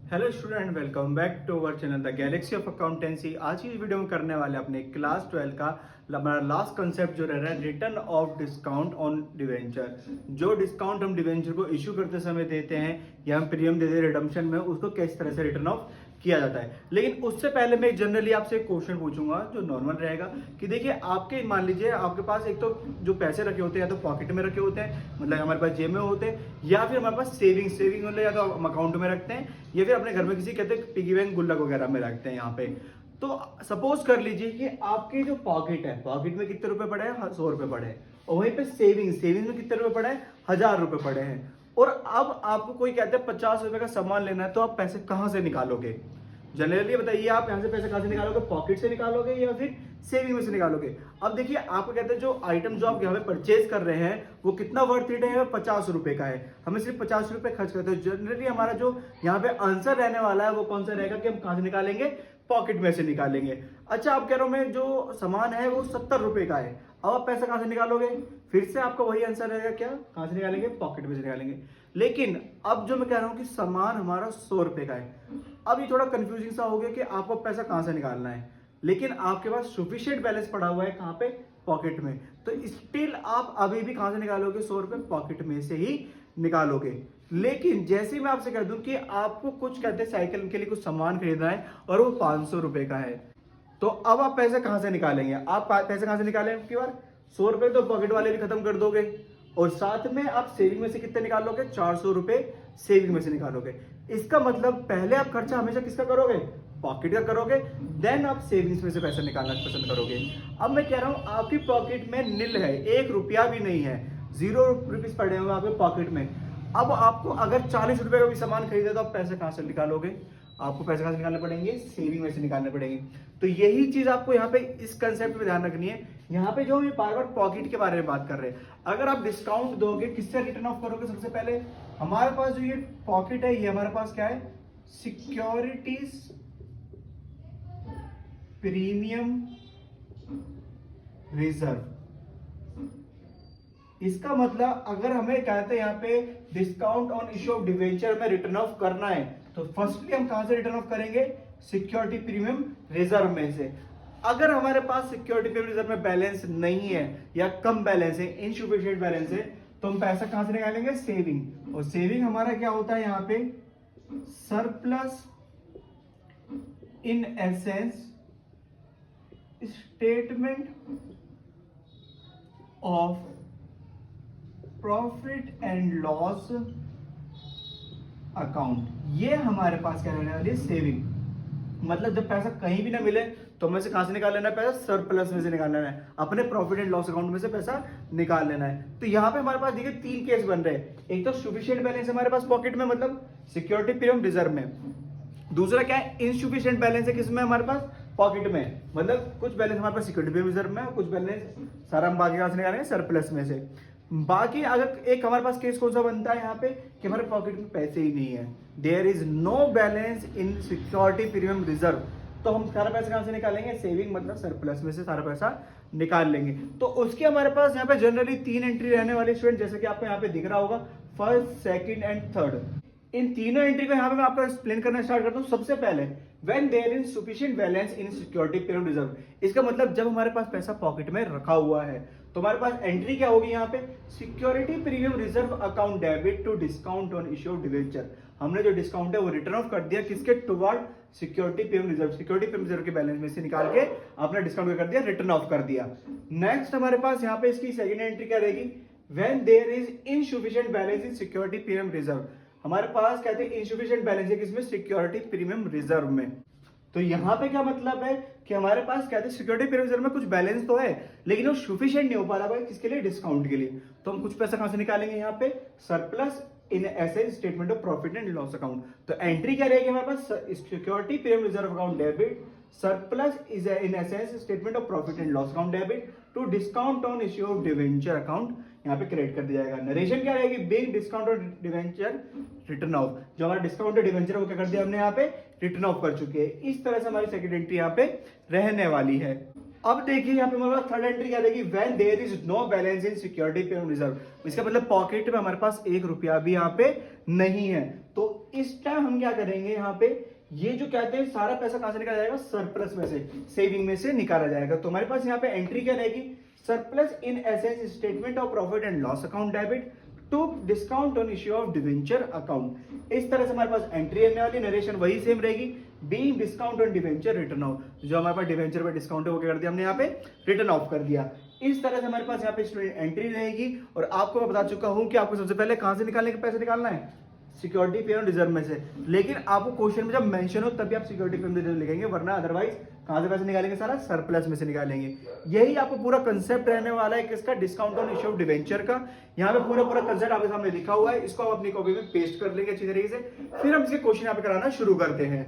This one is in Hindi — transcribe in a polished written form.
Hello student, welcome back to our channel the galaxy of accountancy. आज की वीडियो में करने वाले अपने क्लास 12 का हमारा लास्ट कंसेप्ट जो रह रहा है return of discount on debenture. जो डिस्काउंट हम डिवेंचर को इशू करते समय देते हैं या हम प्रीमियम देते हैं रिडम्पशन में, उसको किस तरह से रिटर्न ऑफ किया जाता है। लेकिन उससे पहले मैं जनरली आपसे एक क्वेश्चन पूछूंगा जो नॉर्मल रहेगा कि देखिए, आपके मान लीजिए आपके पास एक तो जो पैसे रखे होते हैं या तो पॉकेट में रखे होते हैं, मतलब हमारे पास जेब में होते हैं, या फिर हमारे पास सेविंग मतलब या तो अकाउंट में रखते हैं या फिर अपने घर में किसी कहते हैं पिगी बैंक गुल्लक वगैरह में रखते हैं यहाँ पे। तो सपोज कर लीजिए कि आपके जो पॉकेट है, पॉकेट में कितने रुपए पड़े हैं? 100 रुपए पड़े हैं। और वहीं पे सेविंग में कितने रुपए पड़े हैं? 1000 रुपए पड़े हैं। और अब आपको कोई कहते हैं 50 रुपए का सामान लेना है, तो आप पैसे कहां से निकालोगे? जनरली बताइए, आप यहाँ से पैसे कहां से निकालोगे? पॉकेट से निकालोगे या फिर सेविंग में से निकालोगे? अब देखिए, आपको कहते हैं जो आइटम जो आप यहाँ पे परचेज कर रहे हैं वो कितना वर्थ इट है? 50 रुपए का है। हमें सिर्फ 50 रुपए खर्च करते हैं। जनरली हमारा जो यहाँ पे आंसर रहने वाला है वो कौन सा रहेगा कि हम कहां से निकालेंगे? पॉकेट में से निकालेंगे। अच्छा, आप कह रहे हो मैं जो सामान है वो 70 रुपए का है, अब आप पैसा कहां से निकालोगे? फिर से आपका वही आंसर रहेगा, क्या? कहां से निकालेंगे? पॉकेट में से निकालेंगे। लेकिन अब जो मैं कह रहा हूं कि सामान हमारा 100 रुपए का है, अब ये थोड़ा कंफ्यूजिंग सा हो गया कि आपको पैसा कहां से निकालना है, लेकिन आपके पास सफिशिएंट बैलेंस पड़ा हुआ है कहां पे? पॉकेट में। तो स्टिल आप अभी भी कहां से निकालोगे? 100 रुपए पॉकेट में से ही निकालोगे। लेकिन जैसे ही मैं आपसे कह दूं कि आपको कुछ कहते हैं साइकिल के लिए कुछ सामान खरीदना है और वो 500 रुपए का है, तो अब आप पैसे कहां से निकालेंगे? आप पैसे कहां से निकालेंगे? आपकी बार 100 रुपए तो पॉकेट वाले भी खत्म कर दोगे और साथ में आप सेविंग में से कितने निकालोगे? 400 रुपए सेविंग में से निकालोगे। इसका मतलब पहले आप खर्चा हमेशा किसका करोगे? पॉकेट का करोगे, देन आप सेविंग्स में से पैसा निकालना पसंद करोगे। अब मैं कह रहा हूं आपकी पॉकेट में निल है, 1 रुपया भी नहीं है, 0 रुपीज पड़े हुए आपके पॉकेट में। अब आपको अगर 40 रुपए का भी सामान खरीदे तो आप पैसे कहां से निकालोगे? आपको पैसे कहां से निकालने पड़ेंगे? सेविंग में से निकालने पड़ेंगे। तो यही चीज आपको यहाँ पे इस कंसेप्ट में ध्यान रखनी है। यहाँ पे जो हम बार बार पॉकेट के बारे में बात कर रहे हैं, अगर आप डिस्काउंट दोगे किससे रिटर्न ऑफ करोगे? सबसे पहले हमारे पास जो ये पॉकेट है, ये हमारे पास क्या है? Securities premium reserve. इसका मतलब अगर हमें कहते हैं यहाँ पे discount on issue of debenture में रिटर्न ऑफ करना है, तो फर्स्टली हम कहां से रिटर्न ऑफ करेंगे? सिक्योरिटी प्रीमियम रिजर्व में से। अगर हमारे पास सिक्योरिटी प्रीमियम रिजर्व में बैलेंस नहीं है या कम बैलेंस है, इनसफिशिएंट बैलेंस है, तो हम पैसा कहां से निकालेंगे? सेविंग। और सेविंग हमारा क्या होता है यहाँ पे? Surplus in essence statement of profit and loss account. ये हमारे पास क्या रहने वाली है? सेविंग। मतलब जब पैसा कहीं भी ना मिले तो हमें से कहां से निकाल लेना है? पैसा सरप्लस में से निकाल लेना है, अपने प्रॉफिट एंड लॉस अकाउंट में से पैसा निकाल लेना है। तो यहां पे हमारे पास देखिए 3 केस बन रहे हैं। एक तो सफिशिएंट बैलेंस हमारे पास पॉकेट में, मतलब सिक्योरिटी प्रीमियम रिजर्व में। दूसरा क्या है? इनसफिशिएंट बैलेंस है किसमें? हमारे पास पॉकेट में। मतलब कुछ बैलेंस हमारे पास सिक्योरिटी प्रीमियम रिजर्व में, कुछ बैलेंस सारा हम बाकी कहां से निकालेंगे? सरप्लस में से। बाकी अगर एक हमारे पास केस कौन सा बनता है यहाँ पे कि हमारे पॉकेट में पैसे ही नहीं है, there is no balance in security premium reserve, तो हम सारा पैसा कहां से निकालेंगे? सेविंग मतलब सरप्लस में से सारा पैसा निकाल लेंगे। तो उसके हमारे पास यहाँ पे जनरली 3 एंट्री रहने वाले स्टूडेंट, जैसे कि आपको यहाँ पे दिख रहा होगा, फर्स्ट, सेकंड एंड थर्ड। इन तीनों एंट्री को यहाँ पे मैं आपको एक्सप्लेन करना स्टार्ट करता हूँ। सबसे पहले when there is sufficient balance in security premium reserve, इसका मतलब जब हमारे पास पैसा पॉकेट में रखा हुआ है तो हमारे पास एंट्री क्या होगी यहाँ पे? Security premium reserve account debit to discount on issue of debenture. हमने जो डिस्काउंट है वो रिटर्न ऑफ कर दिया किसके? Toward security premium reserve. Security premium reserve के बैलेंस में से निकाल के अपना डिस्काउंट कर दिया, रिटर्न ऑफ कर दिया। नेक्स्ट हमारे पास यहाँ पे इसकी सेकंड एंट्री क्या रहेगी? When there is insufficient balance in security premium reserve. हमारे पास कहते हैं इनसफिशिएंट बैलेंस है किसमें? सिक्योरिटी प्रीमियम रिजर्व में। तो यहां पे क्या मतलब है कि हमारे पास कहते हैं सिक्योरिटी प्रीमियम रिजर्व में कुछ बैलेंस तो है लेकिन वो सफिशिएंट नहीं हो पा रहा है किसके लिए? डिस्काउंट के लिए। तो हम कुछ पैसा कहां से निकालेंगे? यहाँ पे surplus in asset statement of profit and loss account. तो एंट्री क्या रहेगी हमारे पास? Security premium reserve account debit surplus is in essence statement of profit and loss account debit to discount on issue of debenture account यहाँ पे क्रिएट कर दिया जाएगा। नरेशन क्या रहेगी? Being discount on debenture written off. जो हमारा डिस्काउंट डिवेंचर वो क्या कर दिया हमने? यहाँ पे रिटर्न ऑफ कर चुके हैं। इस तरह से हमारी सेकंड एंट्री यहाँ पे रहने वाली है। अब देखिए यहाँ पे हमारे पास थर्ड एंट्री क्या रहेगी, when there is no balance in security payment reserve. इसका मतलब पॉकेट में हमारे पास 1 रुपया भी यहाँ पे नहीं है। तो इस टाइम हम क्या करेंगे, यहाँ पे ये जो कहते हैं सारा पैसा कहां से निकाला जाएगा, सरप्लस में से, सेविंग में से निकाला जाएगा। तो हमारे पास यहाँ पे एंट्री क्या रहेगी, surplus in assets statement of profit and loss account debit to discount on issue of debenture account. इस तरह से हमारे पास एंट्री रहने वाली, नरेशन वही सेम रहेगी, being discount on debenture written off. जो हमारे पास डिवेंचर पे डिस्काउंट है वो क्या कर दिया हमने यहाँ पे, रिटर्न ऑफ कर दिया। इस तरह से हमारे पास यहाँ पे स्टूडेंट एंट्री रहेगी। और आपको मैं बता चुका हूं कि आपको सबसे पहले कहां से निकालने का पैसे निकालना है, सिक्योरिटी पेमेंट रिजर्व में से। लेकिन आपको क्वेश्चन में जब मेंशन हो तभी आप सिक्योरिटी पेमेंट रिजर्व लिखेंगे, वरना अदरवाइज कहां से पैसे निकालेंगे, सारा सरप्लस में से निकालेंगे। यही आपको पूरा कंसेप्ट रहने वाला है किसका, discount on issue of debenture का। यहाँ पे पूरा कंसेप्ट आपके सामने लिखा हुआ है, इसको आप अपनी कॉपी में पेस्ट कर लेंगे अच्छी तरीके से। फिर हम इसके क्वेश्चन यहाँ पे कराना शुरू करते हैं।